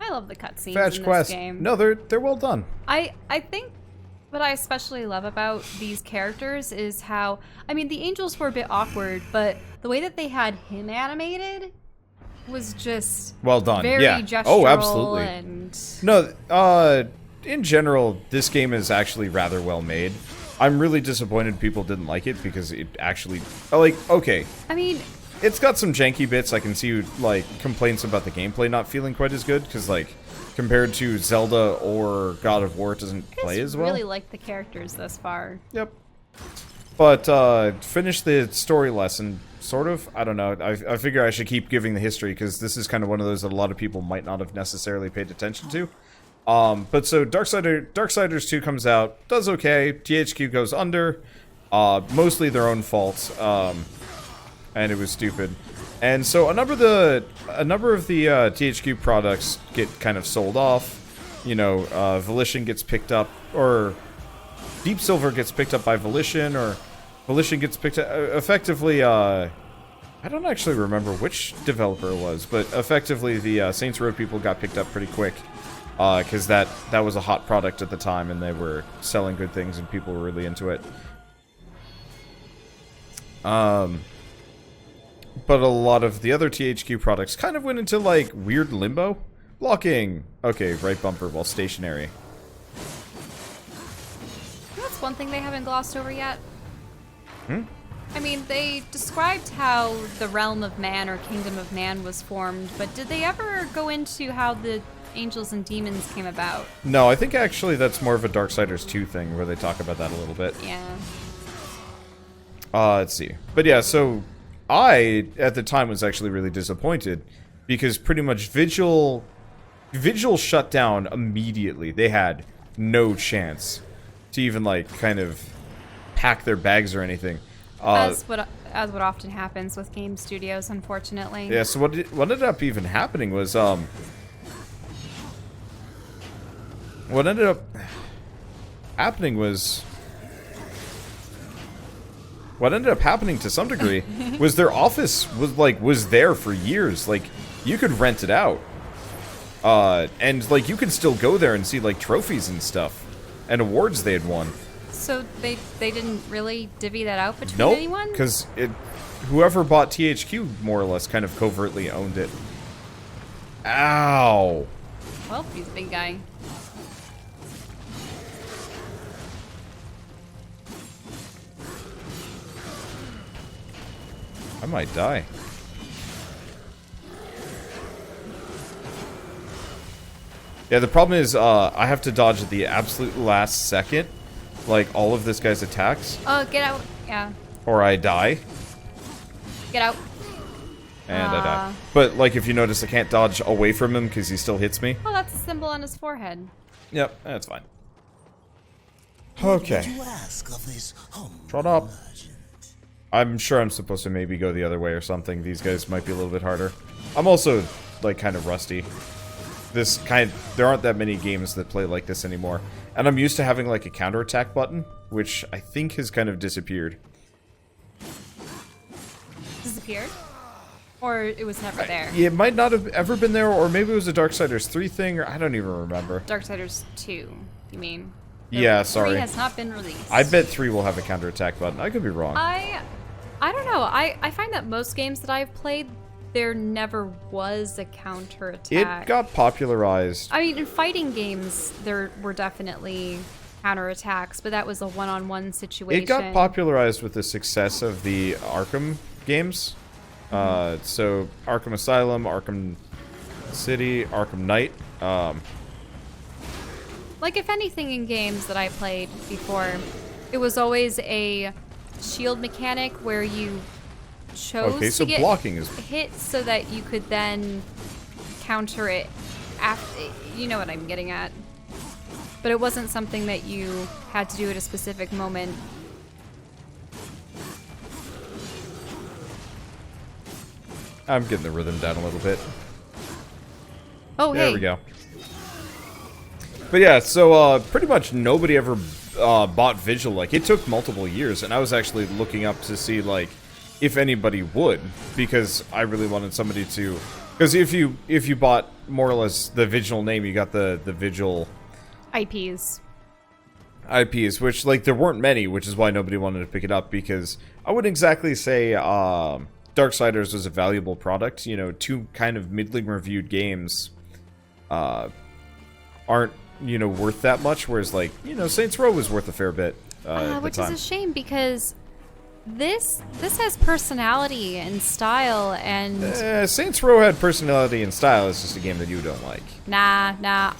I love the cutscenes Fetch in this quest. game. No, they're well done. I think what I especially love about these characters is how, I mean, the angels were a bit awkward, but the way that they had him animated was just well done. very Yeah. gestural. Oh, absolutely. And No, in general, this game is actually rather well made. I'm really disappointed people didn't like it because it actually, like, okay. I mean, It's got some janky bits. I can see, like, complaints about the gameplay not feeling quite as good, because, like, compared to Zelda or God of War, it doesn't play as well. I really like the characters thus far. Yep. But, finish the story lesson, sort of. I don't know. I figure I should keep giving the history, because this is kind of one of those that a lot of people might not have necessarily paid attention to. But so, Darksiders 2 comes out, does okay, THQ goes under, mostly their own fault, and it was stupid. And so a number of the THQ products get kind of sold off. You know, Volition gets picked up, or Deep Silver gets picked up by Volition, or Volition gets picked up. Effectively, I don't actually remember which developer it was, but effectively the Saints Row people got picked up pretty quick. Because that was a hot product at the time, and they were selling good things, and people were really into it. But a lot of the other THQ products kind of went into, like, weird limbo. Blocking. Okay, right bumper while stationary. That's one thing they haven't glossed over yet. Hmm? I mean, they described how the realm of man or kingdom of man was formed, but did they ever go into how the angels and demons came about? No, I think actually that's more of a Darksiders 2 thing where they talk about that a little bit. Yeah. Let's see. But yeah, so I, at the time, was actually really disappointed because pretty much Vigil shut down immediately. They had no chance to even, like, kind of pack their bags or anything. As what often happens with game studios, unfortunately. Yeah, so what ended up even happening was, what ended up happening to some degree was their office was there for years. Like, you could rent it out. And, like, you could still go there and see, like, trophies and stuff. And awards they had won. So they didn't really divvy that out between Nope, anyone? because whoever bought THQ more or less kind of covertly owned it. Ow. Well, he's a big guy. I might die. Yeah, the problem is I have to dodge at the absolute last second, like, all of this guy's attacks. Get out. Yeah. Or I die. Get out. And I die. But, like, if you notice, I can't dodge away from him because he still hits me. Oh, that's a symbol on his forehead. Yep, that's fine. Okay. Shut up. I'm sure I'm supposed to maybe go the other way or something. These guys might be a little bit harder. I'm also, like, kind of rusty. There aren't that many games that play like this anymore. And I'm used to having, like, a counterattack button, which I think has kind of disappeared. Disappeared? Or it was never there? It might not have ever been there, or maybe it was a Darksiders 3 thing, or I don't even remember. Darksiders 2, you mean? Yeah, sorry. 3 has not been released. I bet 3 will have a counterattack button. I could be wrong. I don't know. I find that most games that I've played, there never was a counterattack. It got popularized. I mean, in fighting games, there were definitely counterattacks, but that was a one-on-one situation. It got popularized with the success of the Arkham games. So Arkham Asylum, Arkham City, Arkham Knight. Like, if anything in games that I played before, it was always a shield mechanic where you chose so to get blocking is hit so that you could then counter it after. You know what I'm getting at. But it wasn't something that you had to do at a specific moment. I'm getting the rhythm down a little bit. Oh, hey. There we go. But yeah, so pretty much nobody ever bought Vigil. Like, it took multiple years, and I was actually looking up to see, like, if anybody would, because I really wanted somebody to Because if you bought more or less the Vigil name, you got the Vigil IPs. IPs, which, like, there weren't many, which is why nobody wanted to pick it up, because I wouldn't exactly say Darksiders was a valuable product. You know, two kind of middling reviewed games aren't, you know, worth that much, whereas, like, you know, Saints Row was worth a fair bit at Which the time. is a shame, because this has personality and style, and... Saints Row had personality and style, it's just a game that you don't like. Nah.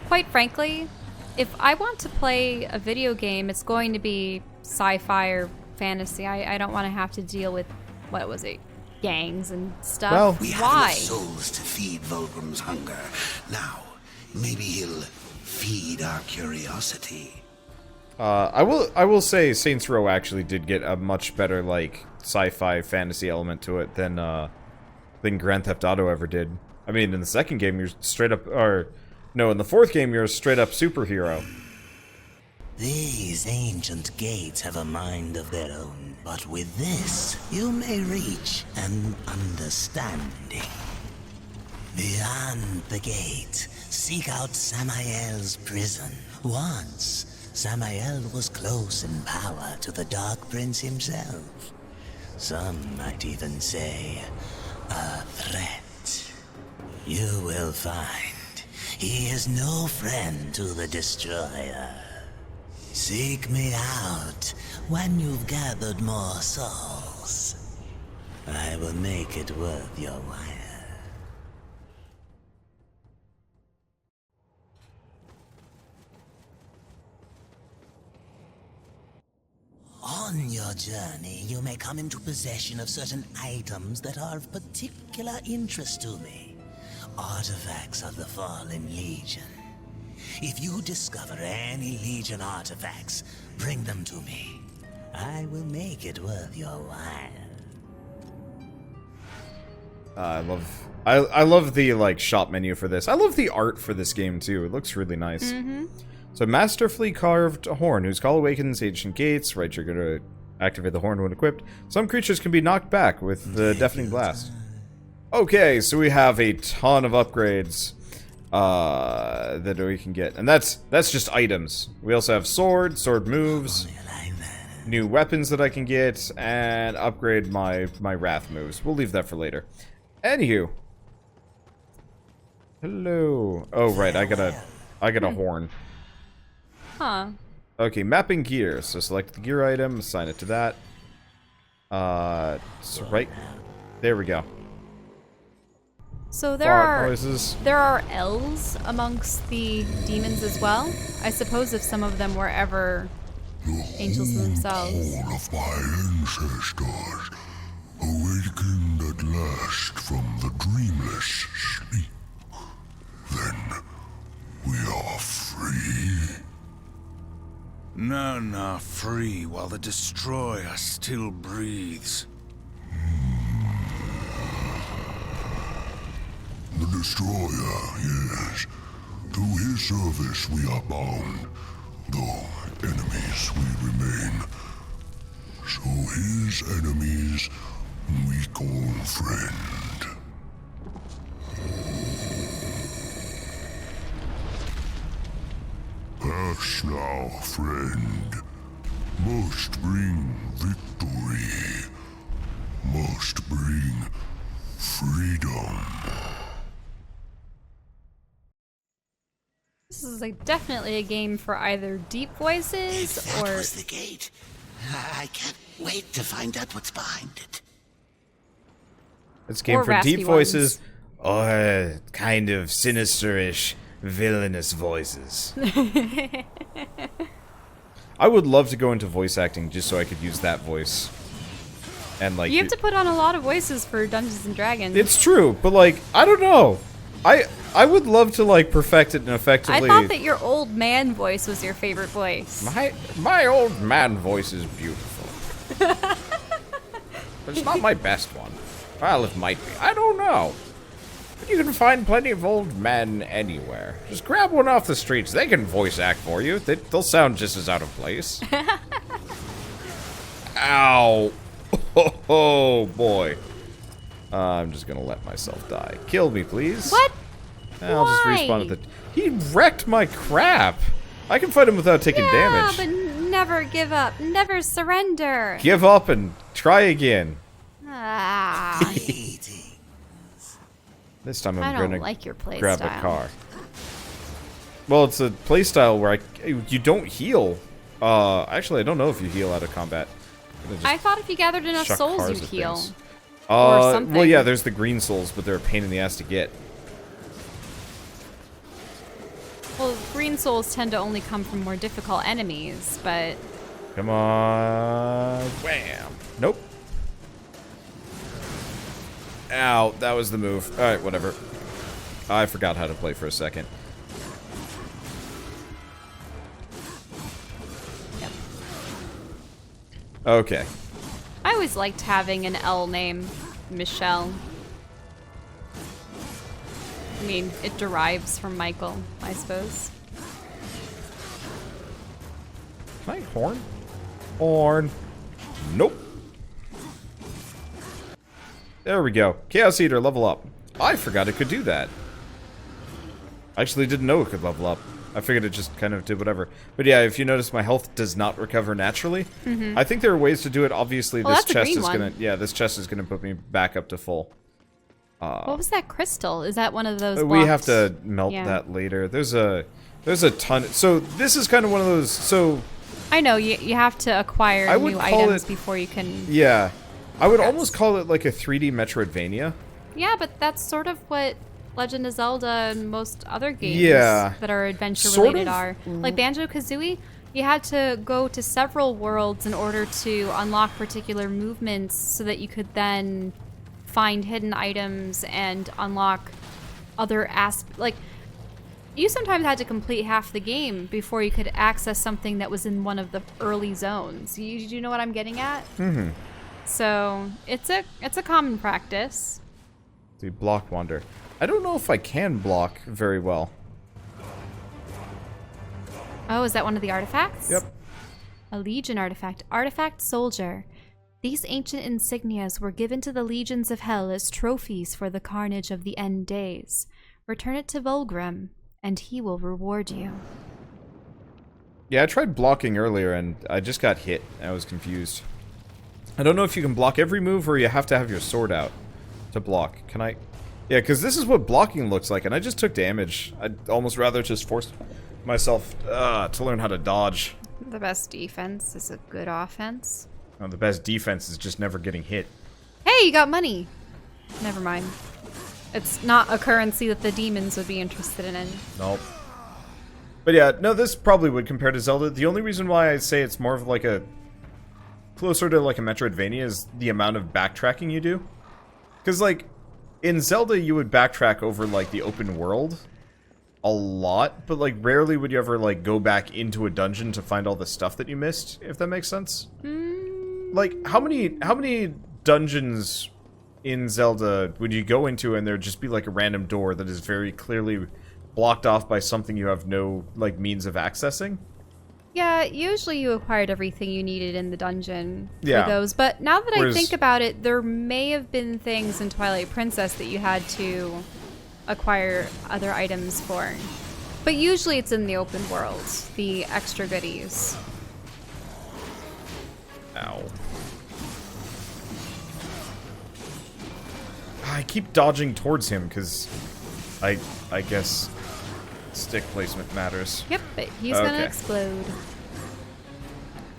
Quite frankly, if I want to play a video game, it's going to be sci-fi or fantasy. I don't want to have to deal with, what was it, gangs and stuff. Well, We have why? enough souls to feed Volgrim's hunger. Now, maybe he'll feed our curiosity. I will say Saints Row actually did get a much better, like, sci-fi fantasy element to it than Grand Theft Auto ever did. I mean, in the second game, you're straight up, or no, in the fourth game, you're a straight up superhero. These ancient gates have a mind of their own, but with this, you may reach an understanding. Beyond the gate, seek out Samael's prison. Once, Samael was close in power to the Dark Prince himself. Some might even say, a threat. You will find he is no friend to the Destroyer. Seek me out when you've gathered more souls. I will make it worth your while. On your journey, you may come into possession of certain items that are of particular interest to me. Artifacts of the Fallen Legion. If you discover any Legion artifacts, bring them to me. I will make it worth your while. I love the, like, shop menu for this. I love the art for this game too. It looks really nice. So, masterfully carved horn, whose call awakens ancient gates. Right, you're gonna activate the horn when equipped. Some creatures can be knocked back with the deafening blast. Okay, so we have a ton of upgrades that we can get, and that's just items. We also have sword moves, new weapons that I can get, and upgrade my wrath moves. We'll leave that for later. Anywho, hello. Oh right, I got a horn. Huh. Okay, mapping gear. So select the gear item, assign it to that. So right there we go. So Fart noises. there are elves amongst the demons as well. I suppose if some of them were ever angels themselves. All of my ancestors awakened at last from the dreamless sleep. Then we are free. None are free while the Destroyer still breathes. The Destroyer, yes. To his service we are bound, though enemies we remain. So his enemies we call friend. Pass now, friend. Must bring victory. Must bring freedom. This is like definitely a game for either deep voices That or was the gate. I can't wait to find out what's behind it. It's a game Or for raspy deep voices or kind of sinisterish, villainous voices. I would love to go into voice acting just so I could use that voice. And like you have to put on a lot of voices for Dungeons and Dragons. It's true, but like I don't know. I would love to like perfect it and effectively. I thought that your old man voice was your favorite voice. My old man voice is beautiful. But it's not my best one. Well, it might be. I don't know. But you can find plenty of old men anywhere. Just grab one off the streets. They can voice act for you. They'll sound just as out of place. Ow. Oh boy. I'm just gonna let myself die. Kill me, please. What? I'll just respawn at the... He wrecked my crap! I can fight him without taking damage. But never give up. Never surrender. Give up and try again. Ah. This time I I'm don't gonna like your play grab style. a car. Well, it's a playstyle where you don't heal. Actually, I don't know if you heal out of combat. I thought if you gathered enough Chuck souls, cars you'd at heal. things. Or something. Well, yeah, there's the green souls, but they're a pain in the ass to get. Well, green souls tend to only come from more difficult enemies, but... Come on. Wham. Nope. Ow, that was the move. Alright, whatever. I forgot how to play for a second. Yep. Okay. I always liked having an L name, Michelle. I mean, it derives from Michael, I suppose. Can I horn? Horn. Nope. There we go. Chaos Eater, level up. I forgot it could do that. I actually didn't know it could level up. I figured it just kind of did whatever. But yeah, if you notice, my health does not recover naturally. I think there are ways to do it. Obviously, Well, this that's a chest green is one. gonna... Yeah, this chest is gonna put me back up to full. What was that crystal? Is that one of those We have blocked- to melt Yeah. that later. There's a ton... So, this is kind of one of those... So, I know, you have to acquire I would new call items it- before you can... yeah. I would Yes. almost call it like a 3D Metroidvania. Yeah, but that's sort of what Legend of Zelda and most other games Yeah. that are adventure Sort related of. are. Like Banjo-Kazooie, you had to go to several worlds in order to unlock particular movements so that you could then find hidden items and unlock other like you sometimes had to complete half the game before you could access something that was in one of the early zones. You know what I'm getting at? Mm-hmm. So it's a common practice. The block wander. I don't know if I can block very well. Oh, is that one of the artifacts? Yep. A Legion artifact. Artifact Soldier. These ancient insignias were given to the legions of hell as trophies for the carnage of the end days. Return it to Volgrim, and he will reward you. Yeah, I tried blocking earlier and I just got hit. I was confused. I don't know if you can block every move or you have to have your sword out to block. Can I? Yeah, because this is what blocking looks like, and I just took damage. I'd almost rather just force myself to learn how to dodge. The best defense is a good offense. The best defense is just never getting hit. Hey, you got money! Never mind. It's not a currency that the demons would be interested in. Nope. But yeah, no, this probably would compare to Zelda. The only reason why I say it's more of like a... closer to like a Metroidvania is the amount of backtracking you do. Because like, in Zelda you would backtrack over like the open world a lot, but like rarely would you ever like go back into a dungeon to find all the stuff that you missed, if that makes sense. Like, how many dungeons in Zelda would you go into and there'd just be like a random door that is very clearly blocked off by something you have no like means of accessing? Yeah, usually you acquired everything you needed in the dungeon Yeah. for those. But now that Whereas- I think about it, there may have been things in Twilight Princess that you had to acquire other items for. But usually it's in the open world, the extra goodies. Ow. I keep dodging towards him because I guess stick placement matters. Yep, but he's gonna Okay. explode.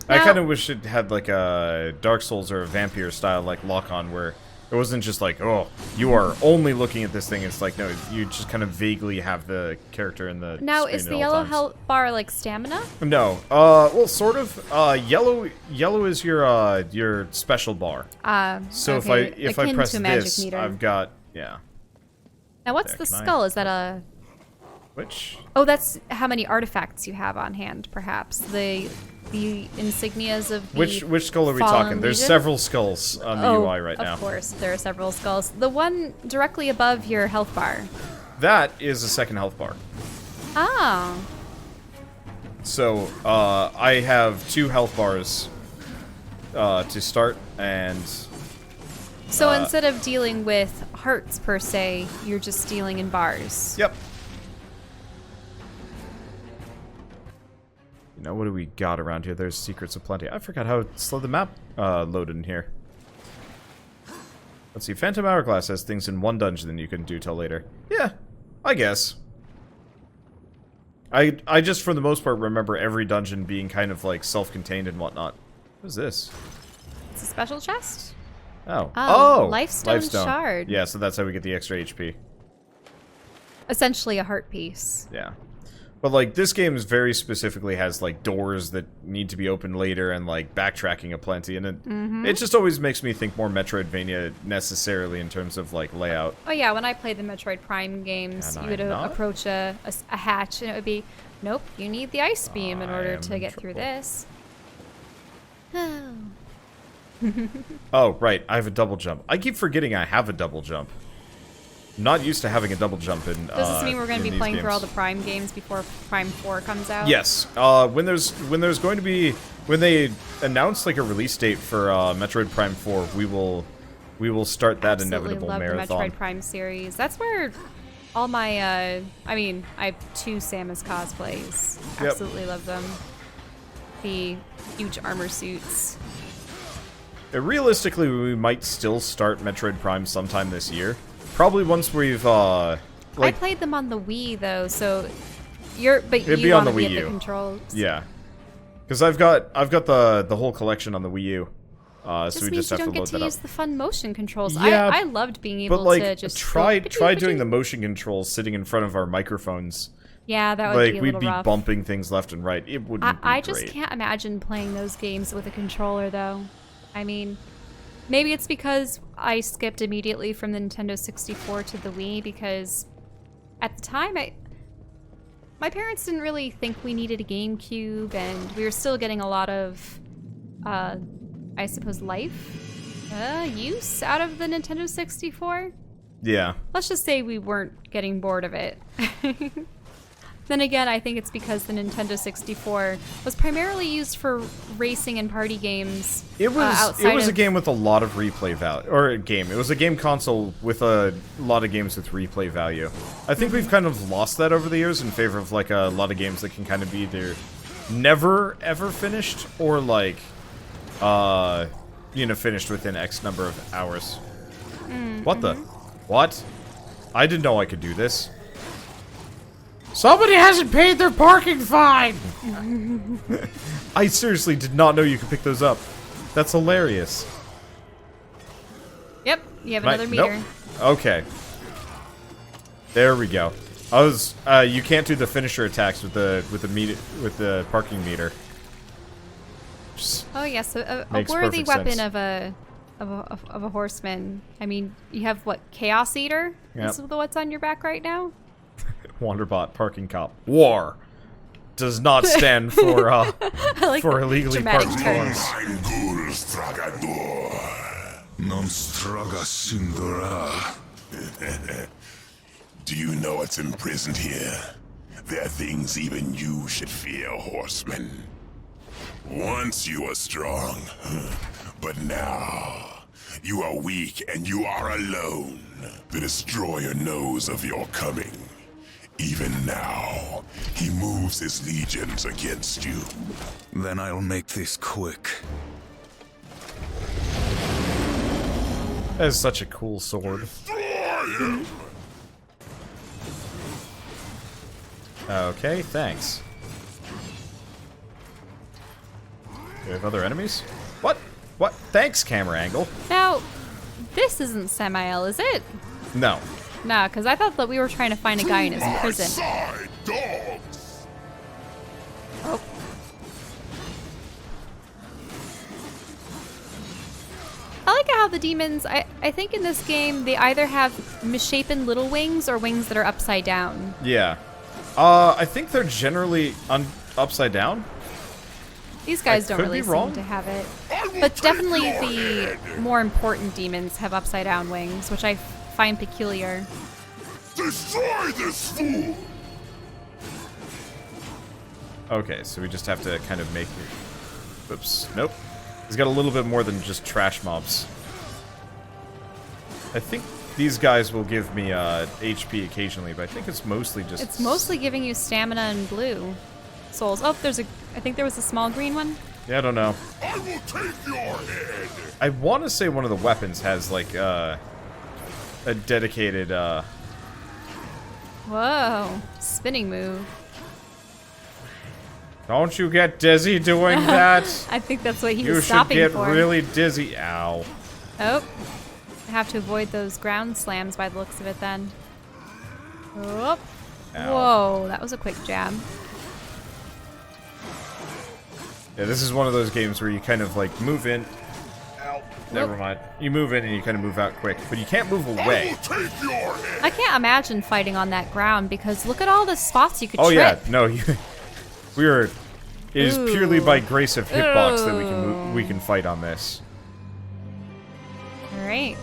I Now- kind of wish it had like a Dark Souls or a Vampire style like lock-on where it wasn't just like, oh, you are only looking at this thing. It's like, no, you just kind of vaguely have the character in the Now, screen is at the all yellow times. health bar like stamina? No. Well, sort of. Yellow is your special bar. So Okay, if I akin press to a magic this, meter. I've got Now, what's There, the can I- skull? Is that a... which Oh, that's how many artifacts you have on hand, perhaps. The insignias of the which skull are we Fallen talking? There's Legion? several skulls on the UI right now. Of course, there are several skulls. The one directly above your health bar. That is a second health bar. Ah, So, I have 2 health bars to start, and So instead of dealing with hearts per se, you're just dealing in bars. Yep. You know, what do we got around here? There's secrets aplenty. I forgot how slow the map loaded in here. Let's see. Phantom Hourglass has things in one dungeon that you can do till later. Yeah, I guess. I just, for the most part, remember every dungeon being kind of, like, self-contained and whatnot. What is this? It's a special chest? Oh. Oh, Lifestone Shard. Yeah, so that's how we get the extra HP. Essentially a heart piece. Yeah. But, like, this game very specifically has, like, doors that need to be opened later and, like, backtracking aplenty. And it just always makes me think more Metroidvania necessarily in terms of, like, layout. Oh, yeah, when I played the Metroid Prime games, you would approach a hatch, and it would be, nope, you need the ice beam in order to get through this. Oh, right, I have a double jump. I keep forgetting I have a double jump. I'm not used to having a double jump in Does this mean we're going to be playing games. through all the Prime games before Prime 4 comes out? Yes. When there's going to be, when they announce like a release date for Metroid Prime 4, we will start that inevitable love marathon. The Metroid Prime series. That's where all my I mean, I have 2 Samus cosplays. Yep. Absolutely love them. The huge armor suits. Realistically, we might still start Metroid Prime sometime this year. Probably once we've I played them on the Wii though, so it'd be you on want the to Wii get U. the controls. Yeah, because I've got the whole collection on the Wii U. So we just have to load that up. You don't get to use the fun motion controls. Yeah, I loved being able but like, to just try doing the motion controls sitting in front of our microphones. Yeah, that would like be a we'd little be rough. bumping things left and right. It wouldn't be I great. just can't imagine playing those games with a controller though. I mean, maybe it's because I skipped immediately from the Nintendo 64 to the Wii because at the time my parents didn't really think we needed a GameCube, and we were still getting a lot of I suppose use out of the Nintendo 64. Yeah. Let's just say we weren't getting bored of it. Then again, I think it's because the Nintendo 64 was primarily used for racing and party games. It was a game with a lot of replay value, or it was a game console with a lot of games with replay value. I think we've kind of lost that over the years in favor of like a lot of games that can kind of be either never ever finished or like finished within X number of hours. What the? What? I didn't know I could do this. Somebody hasn't paid their parking fine! I seriously did not know you could pick those up. That's hilarious. Yep, you have another meter. Nope. Okay. There we go. You can't do the finisher attacks with the parking meter. Oh yes, a Makes worthy perfect weapon sense. of a horseman. I mean, you have what, Chaos Eater? Yep. Is what's on your back right now? Wanderbot parking cop. War does not stand for Like for illegally dramatic parked turns. cars. Angul Stragador. Non straga sindora. Do you know what's imprisoned here? There are things even you should fear, Horseman. Once you were strong, but now you are weak and you are alone. The Destroyer knows of your coming. Even now, he moves his legions against you. Then I'll make this quick. That is such a cool sword. Okay, thanks. Do we have other enemies? What? What? Thanks, camera angle. Now, this isn't Samael, is it? No. Nah, because I thought that we were trying to find a guy in his My prison. side, dogs! Oh. I like how the demons, I think in this game, they either have misshapen little wings or wings that are upside down. Yeah. I think they're generally upside down. These guys don't could really be wrong. seem to have it. I will But take definitely your the head. more important demons have upside down wings, which I find peculiar. Destroy this fool! Okay, so we just have to kind of make it... Oops. Nope. He's got a little bit more than just trash mobs. I think these guys will give me HP occasionally, but I think it's mostly just... It's mostly giving you stamina and blue souls. Oh, I think there was a small green one. Yeah, I don't know. I will take your head. I want to say one of the weapons has, like, a dedicated, Whoa. Spinning move. Don't you get dizzy doing that? I think that's what he You was should stopping get for. really dizzy. Ow. Oh. I have to avoid those ground slams by the looks of it then. Oh. Ow. Whoa, that was a quick jab. Yeah, this is one of those games where you kind of, like, move in. Ow. Never mind. You move in and you kind of move out quick, but you can't move I away. will take your head. I can't imagine fighting on that ground because look at all the spots you could Oh, trip. yeah. No, we are... It is purely Ooh. by grace of hitbox that we can fight on this. All right.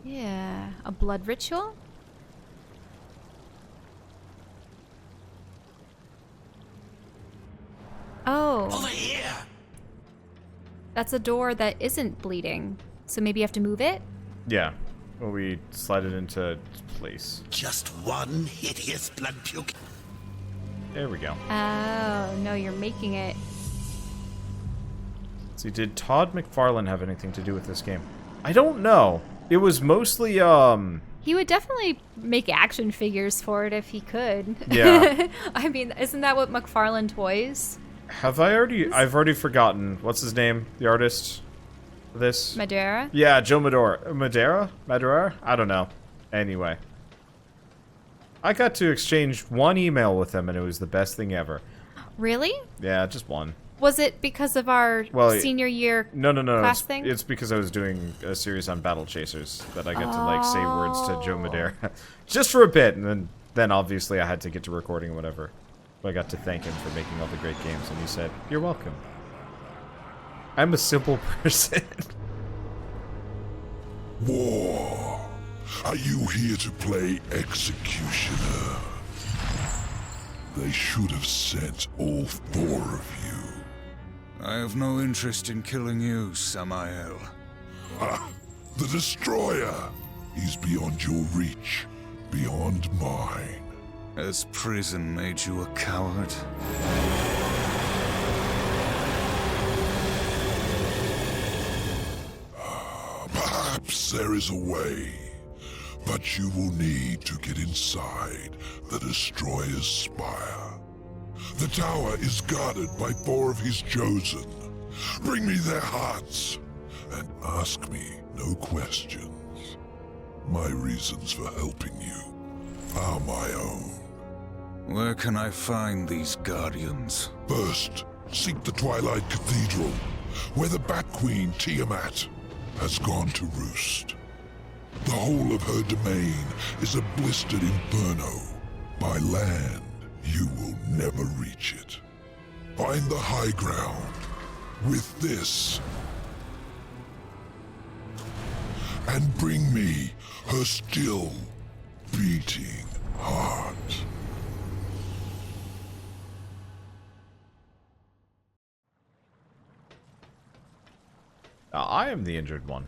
Yeah, a blood ritual? Oh. Over here! That's a door that isn't bleeding. So maybe you have to move it? Yeah. Well, we slide it into place. Just one hideous blood puke. There we go. Oh, no, you're making it. See, did Todd McFarlane have anything to do with this game? I don't know. It was mostly, He would definitely make action figures for it if he could. Yeah. I mean, isn't that what McFarlane Toys? Have I already... I've already forgotten. What's his name? The artist for this? Madeira? Yeah, Joe Madora. Madeira? I don't know. Anyway. I got to exchange one email with him, and it was the best thing ever. Really? Yeah, just one. Was it because of our senior year No. class thing? It's because I was doing a series on Battle Chasers that I got to, like, say words to Joe Madeira. Just for a bit, and then obviously I had to get to recording or whatever. But I got to thank him for making all the great games, and he said, "You're welcome. I'm a simple person." War. Are you here to play executioner? They should have sent all 4 of you. I have no interest in killing you, Samael. Ah, the Destroyer. He's beyond your reach, beyond mine. Has prison made you a coward? Perhaps there is a way, but you will need to get inside the Destroyer's spire. The tower is guarded by 4 of his chosen. Bring me their hearts, and ask me no questions. My reasons for helping you are my own. Where can I find these guardians? First, seek the Twilight Cathedral, where the Bat Queen Tiamat has gone to roost. The whole of her domain is a blistered inferno. By land, you will never reach it. Find the high ground with this, and bring me her still beating heart. I am the injured one.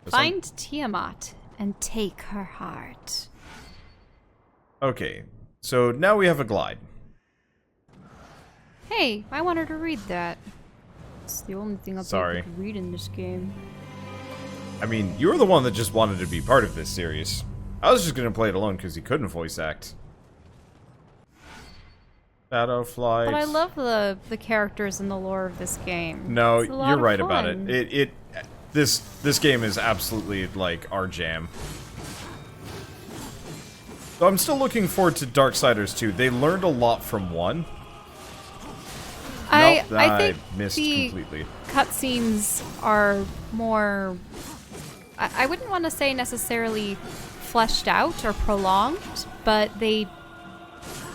Find Tiamat and take her heart. Okay, so now we have a glide. Hey, I wanted to read that. It's the only thing I'll be Sorry. able to read in this game. I mean, you're the one that just wanted to be part of this series. I was just gonna play it alone because he couldn't voice act. Shadow Flight. But I love the characters and the lore of this game. No, It's a lot you're of right about it. fun. This game is absolutely like our jam. So I'm still looking forward to Darksiders 2. They learned a lot from 1. I I think missed the completely. cutscenes are more... I wouldn't want to say necessarily fleshed out or prolonged, but they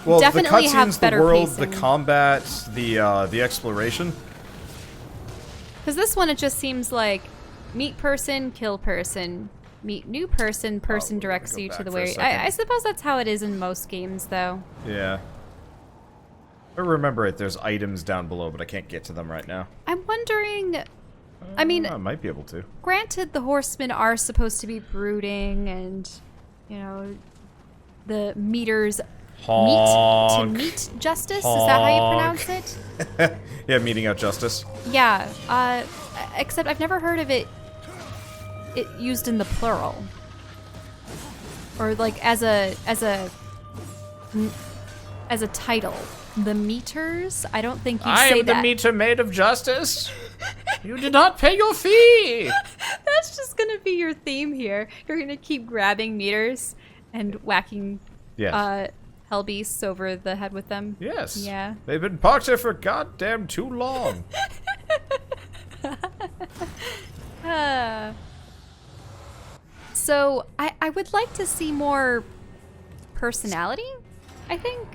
Well, definitely the have cutscenes, better the world, pacing. the combat, the exploration. Because this one, it just seems like meet person, kill person, meet new person, person we're gonna directs go you to back the for a way. second. I suppose that's how it is in most games, though. Yeah. I remember it. There's items down below, but I can't get to them right now. I'm wondering... I mean... I might be able to. Granted, the horsemen are supposed to be brooding and, you know, the meters Honk. meet justice? Is that how you pronounce it? Yeah, meeting out justice. Yeah, except I've never heard of it used in the plural. Or like as a title. The meters? I don't think you'd I say am that. the meter maid of justice. You did not pay your fee. That's just gonna be your theme here. You're gonna keep grabbing meters and whacking Yes. hell beasts over the head with them. Yes. Yeah. They've been parked there for goddamn too long. So I would like to see more personality, I think.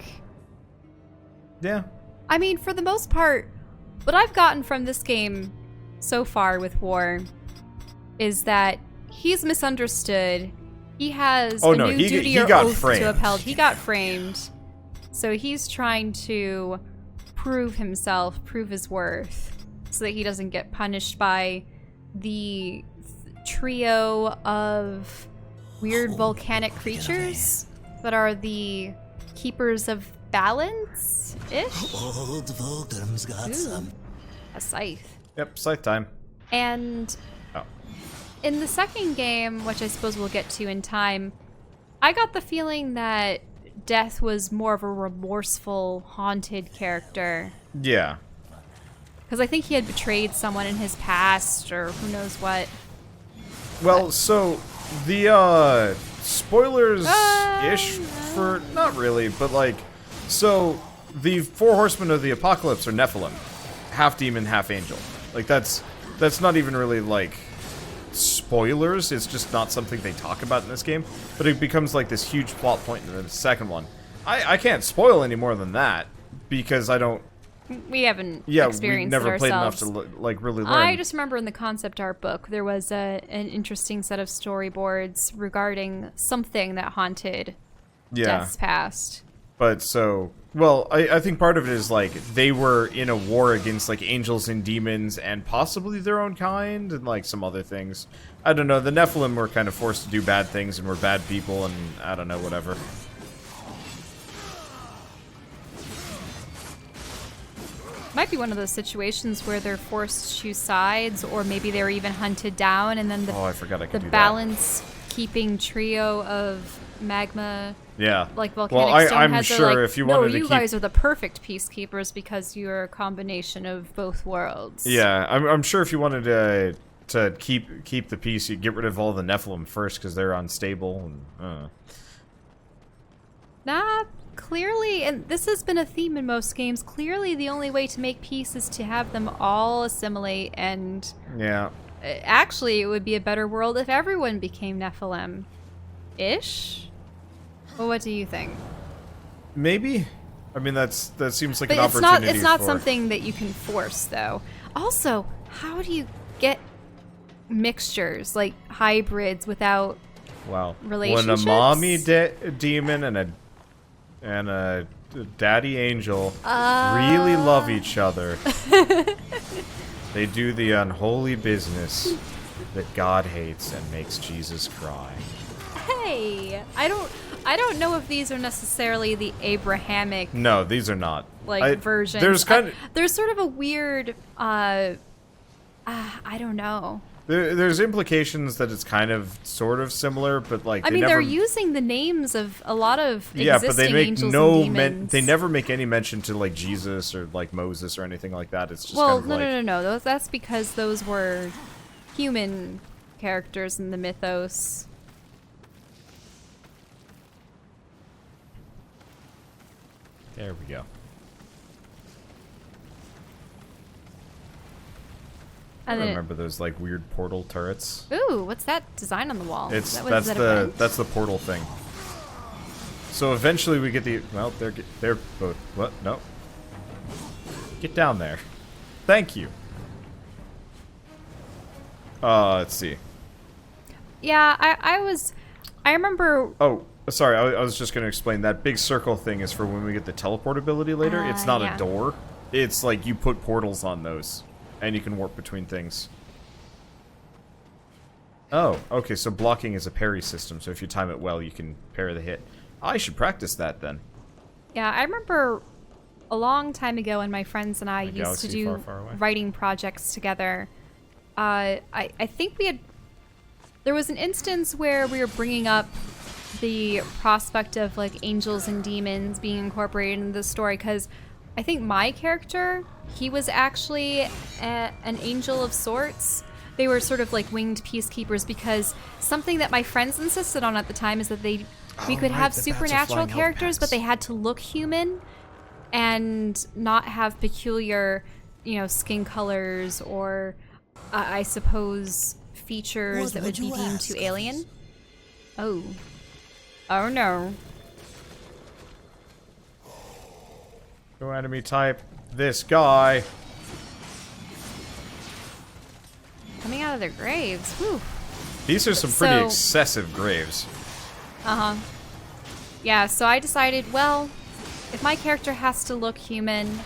Yeah. I mean, for the most part, what I've gotten from this game so far with War is that he's misunderstood. He has a new duty he or got oath framed. to uphold. He got framed. So he's trying to prove himself, prove his worth, so that he doesn't get punished by the trio of weird volcanic creatures that are the keepers of balance-ish. Old Volgrim's got some. A scythe. Yep, scythe time. And Oh. in the second game, which I suppose we'll get to in time, I got the feeling that Death was more of a remorseful, haunted character. Yeah. Because I think he had betrayed someone in his past, or who knows what. Well, so the spoilers-ish for not really, but like, so the 4 horsemen of the apocalypse are Nephilim, half demon, half angel. Like that's not even really like spoilers. It's just not something they talk about in this game, but it becomes like this huge plot point in the second one. I can't spoil any more than that because I don't. We haven't Yeah, we experienced never it played enough ourselves. to like really learn. I just remember in the concept art book there was an interesting set of storyboards regarding something that haunted Death's past. But so, well, I think part of it is like they were in a war against like angels and demons and possibly their own kind and like some other things. I don't know. The Nephilim were kind of forced to do bad things and were bad people and I don't know, whatever. Might be one of those situations where they're forced to choose sides, or maybe they were even hunted down, and then Oh, I forgot I could the do balance-keeping trio of magma, that. Yeah. like volcanic well, I'm stoneheads, sure are like, if you no, wanted to you keep... guys are the perfect peacekeepers because you're a combination of both worlds. Yeah, I'm sure if you wanted to keep the peace, you'd get rid of all the Nephilim first because they're unstable and. Nah, clearly, and this has been a theme in most games, clearly the only way to make peace is to have them all assimilate, and Yeah. actually it would be a better world if everyone became Nephilim-ish? Well, what do you think? Maybe. I mean, that seems like But an it's opportunity. not for... something that you can force, though. Also, how do you get mixtures, like hybrids, without... Wow. relationships? When a mommy demon and a daddy angel really love each other, they do the unholy business that God hates and makes Jesus cry. Hey, I don't know if these are necessarily the Abrahamic No, these are not. versions. There's sort of a weird I don't know. There's implications that it's kind of sort of similar, but like I mean, never, they're using the names of a lot of yeah, existing but they make angels no and demons. they never make any mention to like Jesus or like Moses or anything like that. It's just Well, kind of no. That's because those were human characters in the mythos. There we go. I And then remember those like weird portal turrets. ooh, what's that design on the wall? It's Is that a vent? that's the portal thing. So eventually we get the they're both what? No. Get down there. Thank you. Let's see. Yeah, I remember. Oh, Sorry, I was just going to explain. That big circle thing is for when we get the teleport ability later. It's not yeah. a door. It's like you put portals on those, and you can warp between things. Oh, okay, so blocking is a parry system, so if you time it well, you can parry the hit. I should practice that, then. Yeah, I remember a long time ago when my friends and I A used galaxy to do far, far away. writing projects together. I think there was an instance where we were bringing up the prospect of like angels and demons being incorporated into the story, because I think my character, he was actually an angel of sorts. They were sort of like winged peacekeepers, because something that my friends insisted on at the time is that we could have the bats are supernatural flying characters, but elf they had to look human and not have peculiar, skin colors or, I suppose, features What that would would be you deemed ask too of alien. us? Oh no. Go enemy type. This guy. Coming out of their graves. Whew. These are some pretty So- excessive graves. Uh-huh. Yeah, so I decided, well, if my character has to look human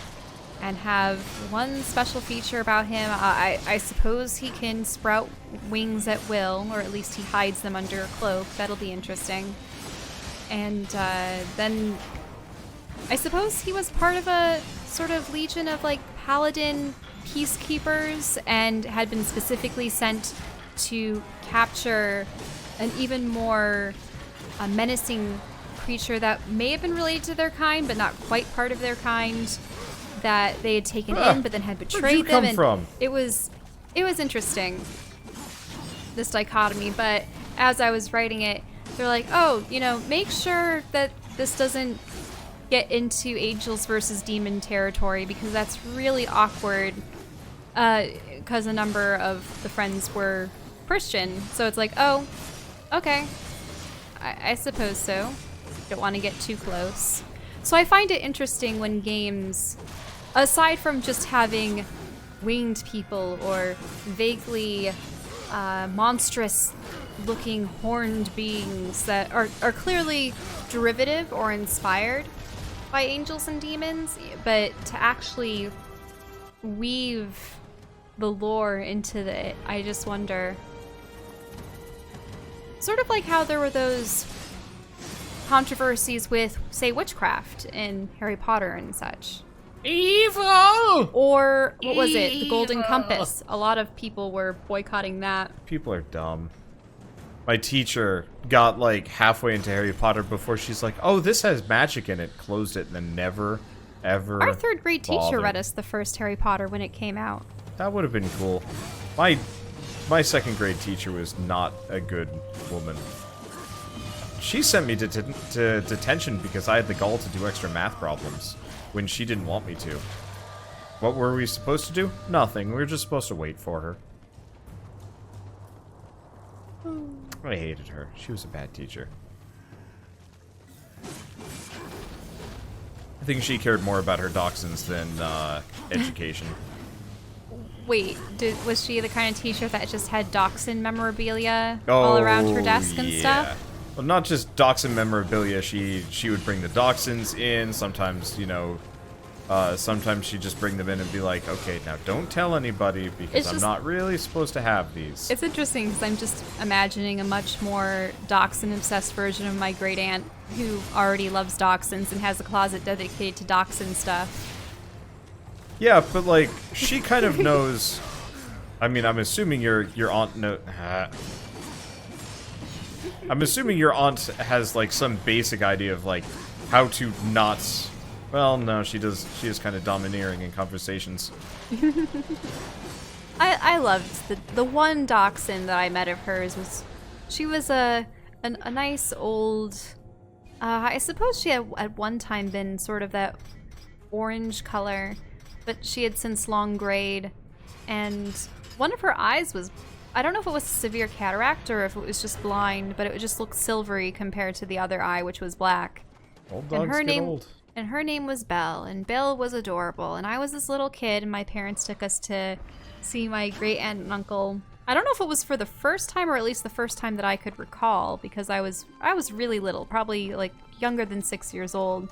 and have one special feature about him, I suppose he can sprout wings at will, or at least he hides them under a cloak. That'll be interesting. And then I suppose he was part of a sort of legion of like paladin peacekeepers and had been specifically sent to capture an even more menacing creature that may have been related to their kind, but not quite part of their kind, that they had taken in, but then had betrayed you them. come And from? it was interesting, this dichotomy. But as I was writing it, they're like, oh, make sure that this doesn't get into angels versus demon territory, because that's really awkward, because a number of the friends were Christian. So it's like, oh, okay, I suppose so. Don't want to get too close. So I find it interesting when games, aside from just having winged people or vaguely monstrous looking horned beings that are clearly derivative or inspired by angels and demons, but to actually weave the lore into it, I just wonder. Sort of like how there were those controversies with, say, witchcraft in Harry Potter and such. Evil! Or, what was it? The Golden Compass. A lot of people were boycotting that. People are dumb. My teacher got like halfway into Harry Potter before she's like, oh, this has magic in it, closed it, and then never, ever Our third grade teacher bothered. read us the first Harry Potter when it came out. That would have been cool. My second grade teacher was not a good woman. She sent me to detention because I had the gall to do extra math problems when she didn't want me to. What were we supposed to do? Nothing. We were just supposed to wait for her. I hated her. She was a bad teacher. I think she cared more about her dachshunds than education. Wait, was she the kind of teacher that just had dachshund memorabilia all around her desk and stuff? Well, not just dachshund memorabilia. She would bring the dachshunds in. Sometimes, sometimes she'd just bring them in and be like, okay, now don't tell anybody because I'm not really supposed to have these. It's interesting because I'm just imagining a much more dachshund-obsessed version of my great aunt who already loves dachshunds and has a closet dedicated to dachshund stuff. Yeah, but like, she kind of knows. I mean, I'm assuming your aunt I'm assuming your aunt has like some basic idea of like how to not. Well, no, she does. She is kind of domineering in conversations. I loved the one dachshund that I met of hers. She was a nice old. I suppose she had at one time been sort of that orange color, but she had since long grayed, and one of her eyes was, I don't know if it was severe cataract or if it was just blind, but it would just look silvery compared to the other eye, which was black. Old dogs get old. And her name was Belle, and Belle was adorable. And I was this little kid, and my parents took us to see my great aunt and uncle. I don't know if it was for the first time or at least the first time that I could recall, because I was really little, probably like younger than 6 years old.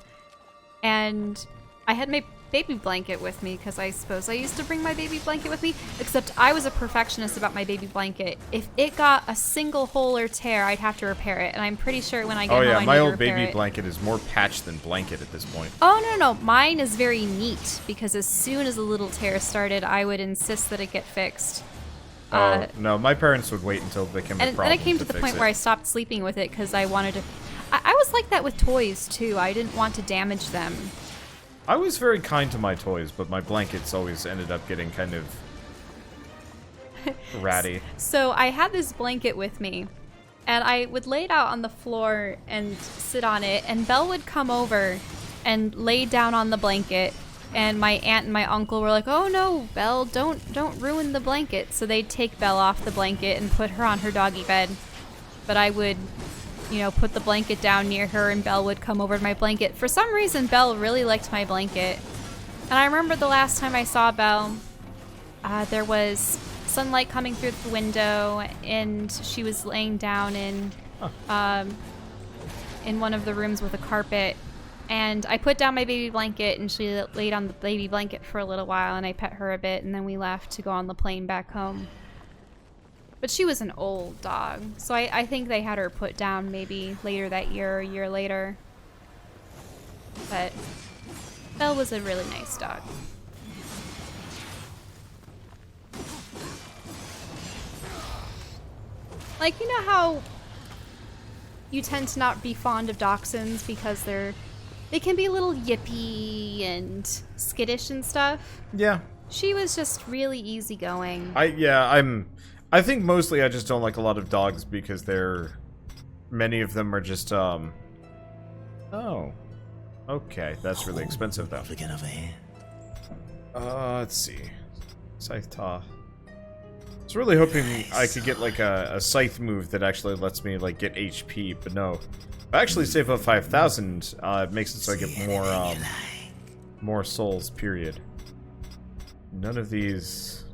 And I had my baby blanket with me because I suppose I used to bring my baby blanket with me, except I was a perfectionist about my baby blanket. If it got a single hole or tear, I'd have to repair it, and I'm pretty sure when I get home I need my to old repair baby it. blanket is more patched than blanket at this point. Oh, no, mine is very neat, because as soon as a little tear started, I would insist that it get fixed. No, my parents would wait until it became a And problem then I came to the fix point it. where I stopped sleeping with it because I wanted to... I was like that with toys, too. I didn't want to damage them. I was very kind to my toys, but my blankets always ended up getting kind of ratty. So I had this blanket with me, and I would lay it out on the floor and sit on it, and Belle would come over and lay down on the blanket, and my aunt and my uncle were like, "Oh no, Belle, don't ruin the blanket." So they'd take Belle off the blanket and put her on her doggy bed. But I would, you know, put the blanket down near her, and Belle would come over to my blanket. For some reason, Belle really liked my blanket. And I remember the last time I saw Belle, there was sunlight coming through the window, and she was laying down in one of the rooms with a carpet. And I put down my baby blanket, and she laid on the baby blanket for a little while, and I pet her a bit, and then we left to go on the plane back home. But she was an old dog, so I think they had her put down maybe later that year or a year later. But Belle was a really nice dog. Like, you know how you tend to not be fond of dachshunds because they can be a little yippy and skittish and stuff? Yeah. She was just really easygoing. I think mostly I just don't like a lot of dogs because many of them are just, oh. Okay, that's really expensive though. Looking over here. Let's see. Scythe Taw. I was really hoping I could get like a scythe move that actually lets me like get HP, but no. If I actually save up 5,000, it makes it so I get more souls, period. None of these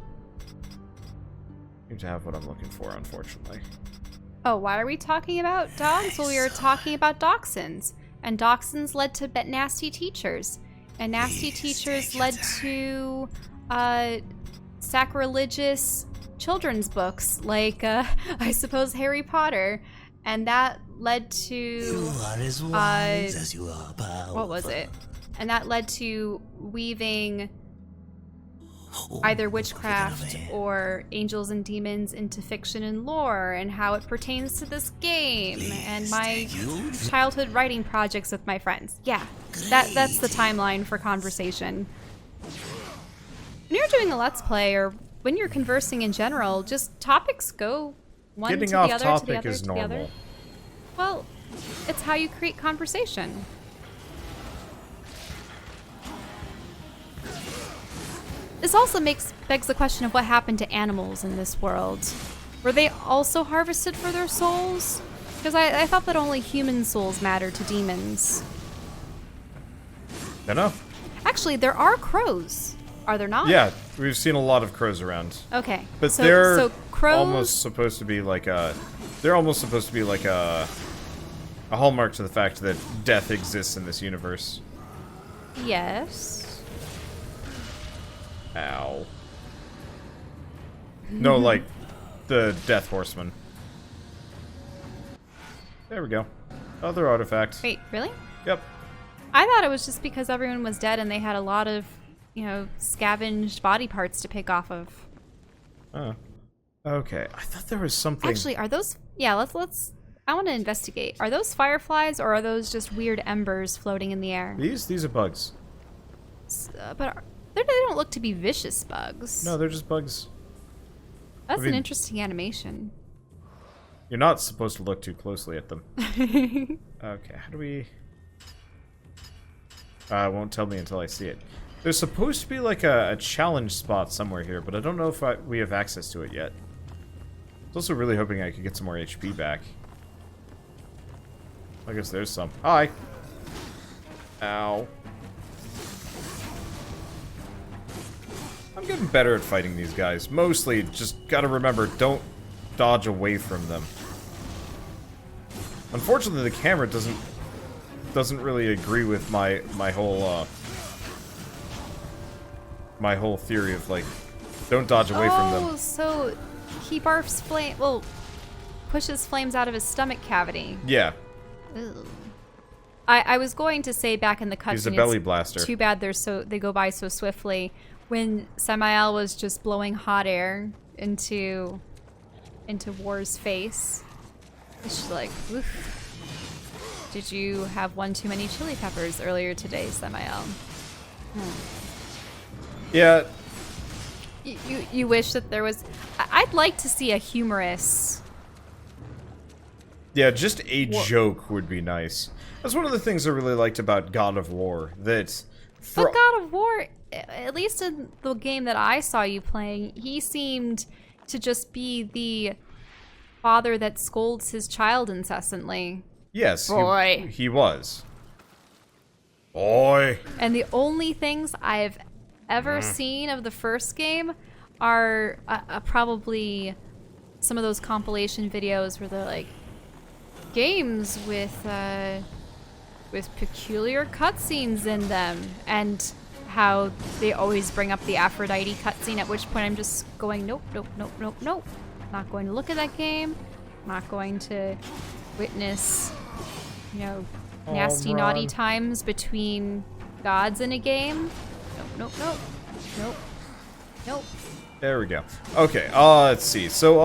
seem to have what I'm looking for, unfortunately. Oh, why are we talking about dogs? Well, we were talking about dachshunds. And dachshunds led to nasty teachers. And nasty teachers led to sacrilegious children's books, like, I suppose, Harry Potter. And that led to... You are as wise as you are powerful. What was it? And that led to weaving either witchcraft or angels and demons into fiction and lore, and how it pertains to this game, and my childhood writing projects with my friends. Yeah, that's the timeline for conversation. When you're doing a Let's Play, or when you're conversing in general, just topics go one Getting to the off other, topic to the other, is to the other. normal. Well, it's how you create conversation. This also begs the question of what happened to animals in this world. Were they also harvested for their souls? Because I thought that only human souls mattered to demons. I know. Actually, there are crows. Are there not? Yeah, we've seen a lot of crows around. Okay. But so they're crows... almost supposed to be like a... They're almost supposed to be like a hallmark to the fact that death exists in this universe. Yes. Ow. No, like the Death Horseman. There we go. Other artifact. Wait, really? Yep. I thought it was just because everyone was dead and they had a lot of, you know, scavenged body parts to pick off of. Oh. Okay. I thought there was something... Actually, are those... Yeah, let's... I want to investigate. Are those fireflies, or are those just weird embers floating in the air? These are bugs. But they don't look to be vicious bugs. No, they're just bugs. That's I mean- an interesting animation. You're not supposed to look too closely at them. Okay, how do we... it won't tell me until I see it. There's supposed to be like a challenge spot somewhere here, but I don't know if we have access to it yet. I was also really hoping I could get some more HP back. I guess there's some. Hi! Ow. I'm getting better at fighting these guys. Mostly, just gotta remember, don't dodge away from them. Unfortunately, the camera doesn't really agree with my whole theory of, like, don't dodge away from them. Oh, so he barfs flame. Well, pushes flames out of his stomach cavity. Yeah. Ew. I was going to say back in the cutscene. He's a belly blaster. Too bad they go by so swiftly. When Samael was just blowing hot air into War's face, she's like, oof. Did you have one too many chili peppers earlier today, Samael? Yeah. You wish that there was... I'd like to see a humorous... Yeah, just a joke would be nice. That's one of the things I really liked about God of War. But God of War, at least in the game that I saw you playing, he seemed to just be the father that scolds his child incessantly. Yes, Boy. He was. Boy. And the only things I've ever seen of the first game are probably some of those compilation videos where they're like, games with peculiar cutscenes in them, and how they always bring up the Aphrodite cutscene, at which point I'm just going, nope, nope, nope, nope, nope. Not going to look at that game. Not going to witness, nasty, naughty times between gods in a game. Nope, nope, nope, nope, nope. There we go. Okay, let's see. So,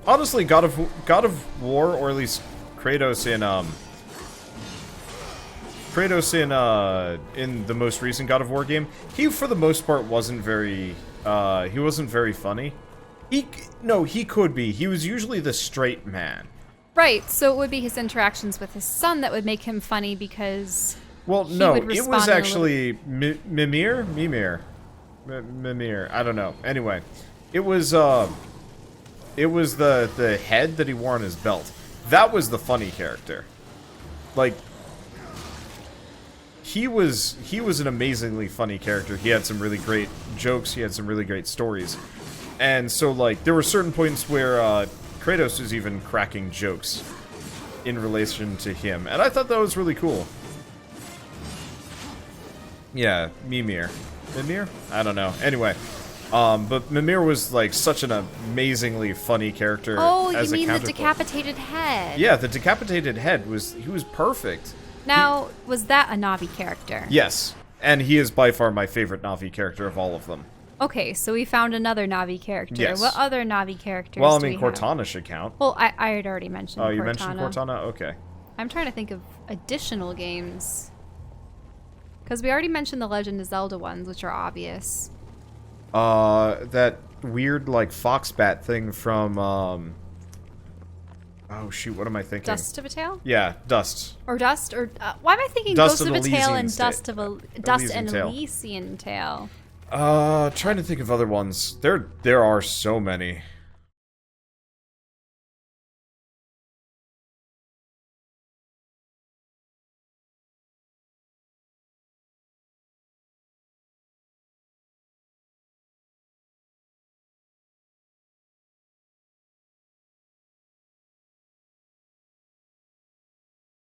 honestly, God of War, or at least Kratos in the most recent God of War game, he for the most part wasn't very funny. He could be. He was usually the straight man. Right, so it would be his interactions with his son that would make him funny, because well, he no, would it respond was in a actually Mimir. I don't know. Anyway, it was the head that he wore on his belt. That was the funny character. Like, he was an amazingly funny character. He had some really great jokes. He had some really great stories. And so, like, there were certain points where Kratos was even cracking jokes in relation to him. And I thought that was really cool. Yeah, Mimir. Mimir? I don't know. Anyway, but Mimir was, like, such an amazingly funny character. Oh, as you a mean the counterpart. decapitated head? Yeah, the decapitated head he was perfect. Now, was that a Navi character? Yes, and he is by far my favorite Navi character of all of them. Okay, so we found another Navi character. Yes. What other Navi characters Well, I do mean, we have? Cortana should count. Well, I had already mentioned Cortana. Oh, you mentioned Cortana? Okay. I'm trying to think of additional games. Because we already mentioned the Legend of Zelda ones, which are obvious. That weird, like, fox bat thing from, oh, shoot, what am I thinking? Dust of a Tale? Yeah, Dust. Or Dust? Or why am I thinking Dust Ghost of of a Tale and Elysian Dust of a Dust and Elysian Tale. Elysian Tale? Trying to think of other ones. There are so many.